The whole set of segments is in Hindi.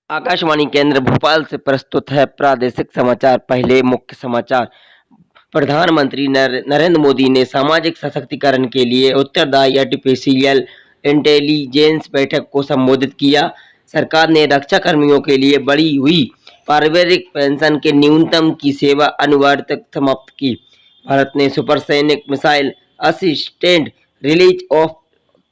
आकाशवाणी केंद्र भोपाल से प्रस्तुत है प्रादेशिक समाचार। पहले मुख्य समाचार। प्रधानमंत्री नरेंद्र मोदी ने सामाजिक सशक्तिकरण के लिए उत्तरदायी आर्टिफिशियल इंटेलिजेंस बैठक को संबोधित किया। सरकार ने रक्षा कर्मियों के लिए बढ़ी हुई पारिवारिक पेंशन के न्यूनतम की सेवा अनिवार्यता समाप्त की। भारत ने supersonic missile assisted release of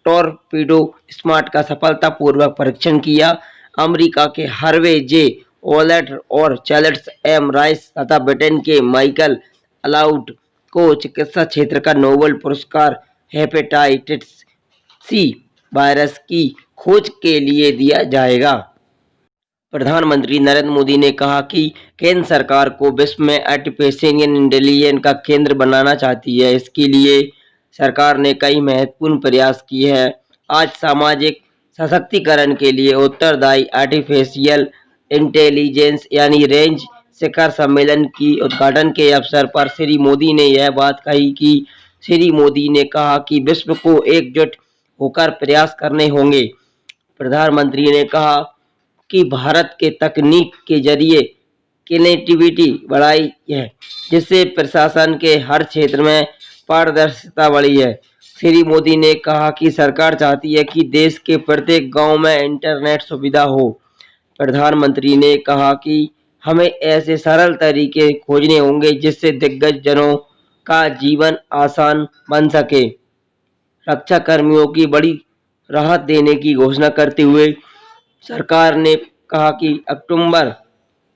torpedo smart का सफलतापूर्वक परीक्षण किया। अमेरिका के हार्वे जे ओलेट और चार्ल्स एम राइस तथा ब्रिटेन के माइकल अलाउड को चिकित्सा क्षेत्र का नोबेल पुरस्कार हेपेटाइटिस सी वायरस की खोज के लिए दिया जाएगा। प्रधानमंत्री नरेंद्र मोदी ने कहा कि केंद्र सरकार को विश्व में आर्टिफिशियल इंटेलिजेंस का केंद्र बनाना चाहती है। इसके लिए सरकार ने कई महत्वपूर्ण प्रयास किए हैं। आज सामाजिक सशक्तिकरण के लिए उत्तरदायी आर्टिफिशियल इंटेलिजेंस यानी रेंज शिखर सम्मेलन की उद्घाटन के अवसर पर श्री मोदी ने यह बात कही कि श्री मोदी ने कहा कि विश्व को एकजुट होकर प्रयास करने होंगे। प्रधानमंत्री ने कहा कि भारत के तकनीक के जरिए कनेक्टिविटी बढ़ाई है, जिससे प्रशासन के हर क्षेत्र में पारदर्शिता बढ़ी है। श्री मोदी ने कहा कि सरकार चाहती है कि देश के प्रत्येक गांव में इंटरनेट सुविधा हो। प्रधानमंत्री ने कहा कि हमें ऐसे सरल तरीके खोजने होंगे जिससे दिग्गज जनों का जीवन आसान बन सके। रक्षा कर्मियों की बड़ी राहत देने की घोषणा करते हुए सरकार ने कहा कि अक्टूबर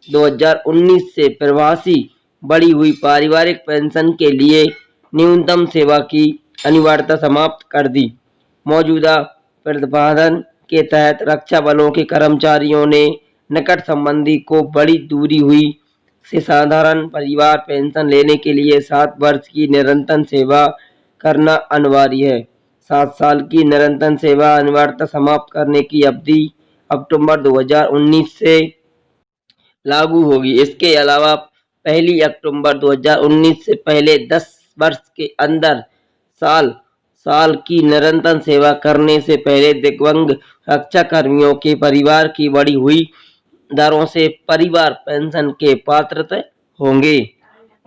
2019 से प्रवासी बढ़ी हुई पारिवारिक पेंशन के लिए न्यूनतम सेवा की अनिवार्यता समाप्त कर दी। मौजूदा प्रावधान के तहत रक्षा बलों के कर्मचारियों ने निकट संबंधी को बड़ी दूरी हुई से साधारण परिवार पेंशन लेने के लिए 7 वर्ष की निरंतर सेवा करना अनिवार्य है। 7 साल की निरंतर सेवा अनिवार्यता समाप्त करने की अवधि अक्टूबर 2019 से लागू होगी। इसके अलावा 1 अक्टूबर 2019 से पहले 10 वर्ष के अंदर साल की निरंतर सेवा करने से पहले दिव्यांग रक्षा कर्मियों के परिवार की बढ़ी हुई दरों से परिवार पेंशन के पात्र होंगे।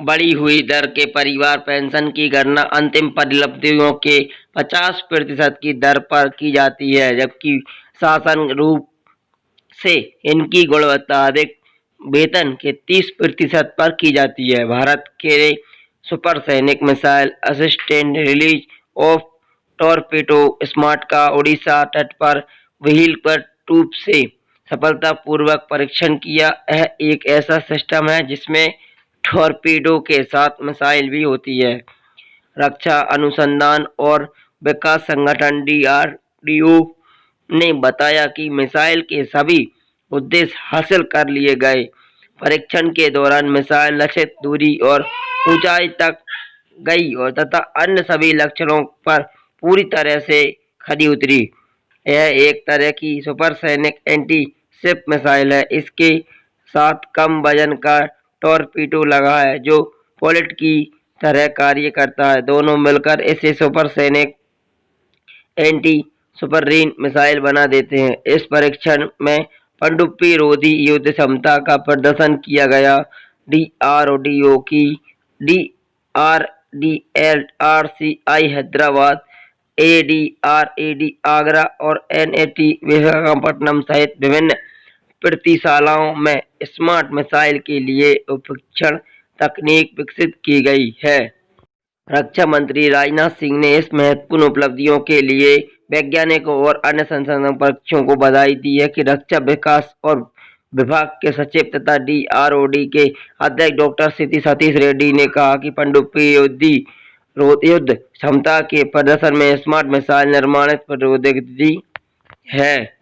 बढ़ी हुई दर के परिवार पेंशन की गणना अंतिम परिलब्धियों के 50% की दर पर की जाती है, जबकि शासन रूप से इनकी गुणवत्ता अधिक वेतन के 30% पर की जाती है। भारत के supersonic missile assisted release of torpedo smart का उड़ीसा तट पर व्हील पर ट्यूब से सफलतापूर्वक परीक्षण किया। यह एक ऐसा सिस्टम है जिसमें टॉरपीडो के साथ मिसाइल भी होती है। रक्षा अनुसंधान और विकास संगठन DRDO ने बताया कि मिसाइल के सभी उद्देश्य हासिल कर लिए गए। परीक्षण के दौरान मिसाइल लक्षित दूरी और ऊंचाई तक गई और तथा अन्य सभी लक्षणों पर पूरी तरह से खरी उतरी। यह एक तरह की सुपरसोनिक एंटी शिप मिसाइल है। इसके साथ कम वजन का टॉरपीडो लगा है जो बुलेट की तरह कार्य करता है। दोनों मिलकर इसे सुपरसोनिक एंटी सुपररीन मिसाइल बना देते हैं। इस परीक्षण में पनडुब्बी रोधी युद्ध क्षमता का प्रदर्शन किया गया। DRDO की DRDL RCI Hyderabad, ADRAD Agra और NAT विशाखापट्टनम सहित विभिन्न प्रयोगशालाओं में स्मार्ट मिसाइल के लिए उपरीक्षण तकनीक विकसित की गई है। रक्षा मंत्री राजनाथ सिंह ने इस महत्वपूर्ण उपलब्धियों के लिए वैज्ञानिकों और अन्य संस्थान पक्षों को बधाई दी है कि रक्षा विकास और विभाग के सचिव तथा DRDO के अध्यक्ष डॉक्टर सतीश रेड्डी ने कहा कि पनडुब्बी युद्ध क्षमता के प्रदर्शन में स्मार्ट मिसाइल निर्माण प्रौद्योगिकी है।